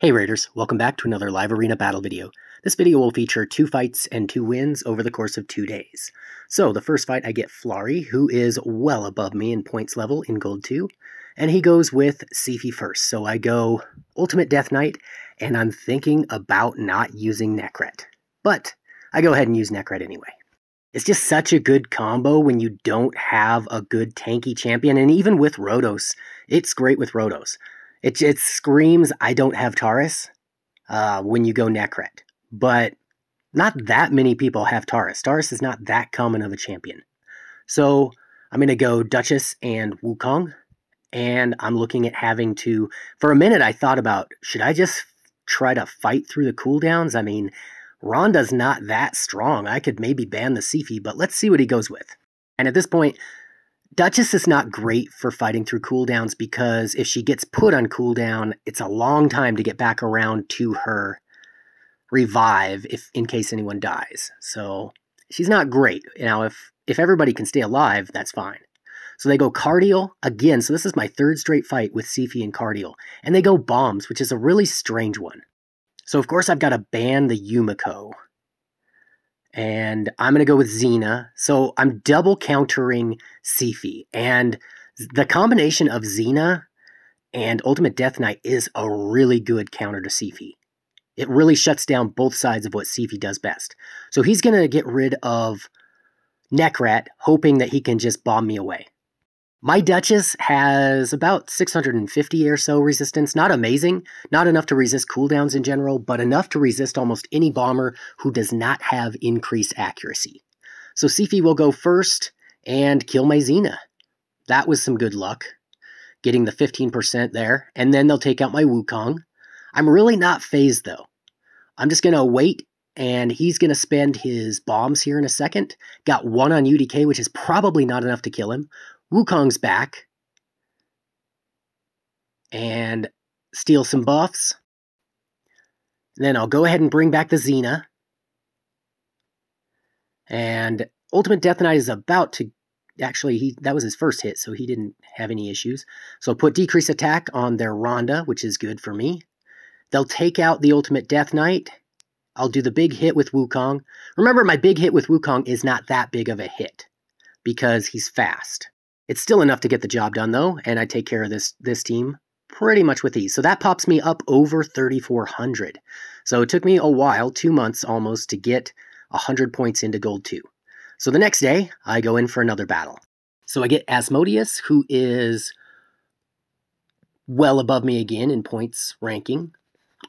Hey Raiders, welcome back to another live arena battle video. This video will feature 2 fights and 2 wins over the course of 2 days. So the first fight I get Flari, who is well above me in points level in Gold 2, and he goes with Siphi first. So I go Ultimate Death Knight, and I'm thinking about not using Nekhret. But I go ahead and use Nekhret anyway. It's just such a good combo when you don't have a good tanky champion, and even with Rhodos, it's great with Rhodos. It screams, I don't have Taurus when you go Nekhret. But not that many people have Taurus. Taurus is not that common of a champion. So I'm going to go Duchess and Wukong. And I'm looking at having to... For a minute, I thought about, should I just try to fight through the cooldowns? I mean, Ronda's not that strong. I could maybe ban the Siphi, but let's see what he goes with. And at this point... Duchess is not great for fighting through cooldowns because if she gets put on cooldown, it's a long time to get back around to her revive in case anyone dies. So she's not great. Now, if everybody can stay alive, that's fine. So they go Cardiel again. So this is my 3rd straight fight with Siphi and Cardiel. And they go Bombs, which is a really strange one. So of course I've got to ban the Yumiko. And I'm going to go with Xena. So I'm double countering Siphi. And the combination of Xena and Ultimate Death Knight is a really good counter to Siphi. It really shuts down both sides of what Siphi does best. So he's going to get rid of Nekhret, hoping that he can just bomb me away. My Duchess has about 650 or so resistance. Not amazing, not enough to resist cooldowns in general, but enough to resist almost any bomber who does not have increased accuracy. So Siphi will go first and kill my Xena. That was some good luck, getting the 15% there, and then they'll take out my Wukong. I'm really not phased though. I'm just going to wait, and he's going to spend his bombs here in a second. Got 1 on UDK, which is probably not enough to kill him. Wukong's back, and steal some buffs. Then I'll go ahead and bring back the Xena. And Ultimate Death Knight is about to... Actually, that was his first hit, so he didn't have any issues. So I'll put Decrease Attack on their Ronda, which is good for me. They'll take out the Ultimate Death Knight. I'll do the big hit with Wukong. Remember, my big hit with Wukong is not that big of a hit, because he's fast. It's still enough to get the job done, though, and I take care of this team pretty much with ease. So that pops me up over 3,400. So it took me a while, 2 months almost, to get 100 points into Gold 2. So the next day, I go in for another battle. So I get Asmodeus, who is well above me again in points ranking.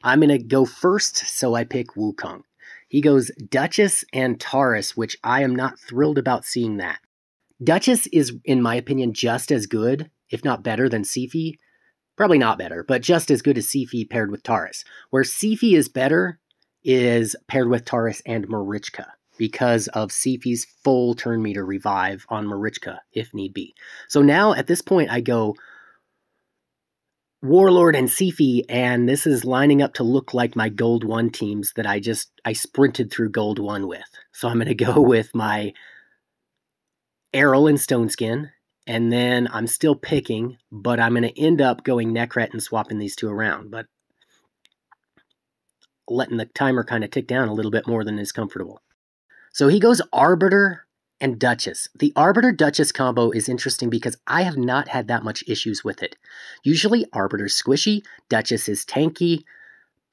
I'm going to go first, so I pick Wukong. He goes Duchess and Taurus, which I am not thrilled about seeing that. Duchess is, in my opinion, just as good, if not better, than Siphi. Probably not better, but just as good as Siphi paired with Taurus. Where Siphi is better is paired with Taurus and Marichka, because of Siphi's full turn meter revive on Marichka, if need be. So now, at this point, I go Warlord and Siphi, and this is lining up to look like my Gold 1 teams that I sprinted through Gold 1 with. So I'm going to go with my Errol and Stoneskin, and then I'm still picking, but I'm going to end up going Nekhret and swapping these 2 around, but letting the timer kind of tick down a little bit more than is comfortable. So he goes Arbiter and Duchess. The Arbiter-Duchess combo is interesting because I have not had that much issues with it. Usually Arbiter's squishy, Duchess is tanky,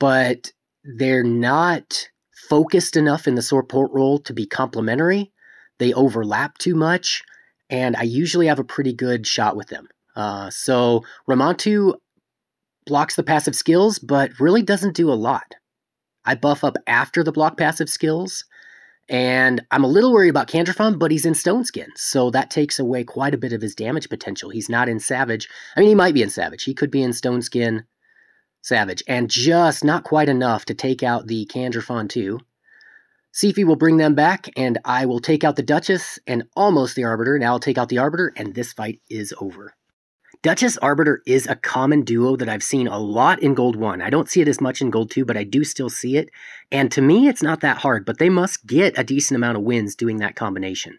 but they're not focused enough in the support role to be complementary. They overlap too much, and I usually have a pretty good shot with them. So Ramantu blocks the passive skills, but really doesn't do a lot. I buff up after the block passive skills, and I'm a little worried about Candrafon, but he's in Stoneskin, so that takes away quite a bit of his damage potential. He's not in Savage. I mean, he might be in Savage. He could be in Stoneskin Savage, and just not quite enough to take out the Candrafon too. Siphi will bring them back, and I will take out the Duchess and almost the Arbiter. Now I'll take out the Arbiter, and this fight is over. Duchess-Arbiter is a common duo that I've seen a lot in Gold 1. I don't see it as much in Gold 2, but I do still see it. And to me, it's not that hard, but they must get a decent amount of wins doing that combination.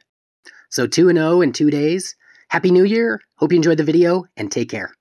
So 2-0 in 2 days. Happy New Year. Hope you enjoyed the video, and take care.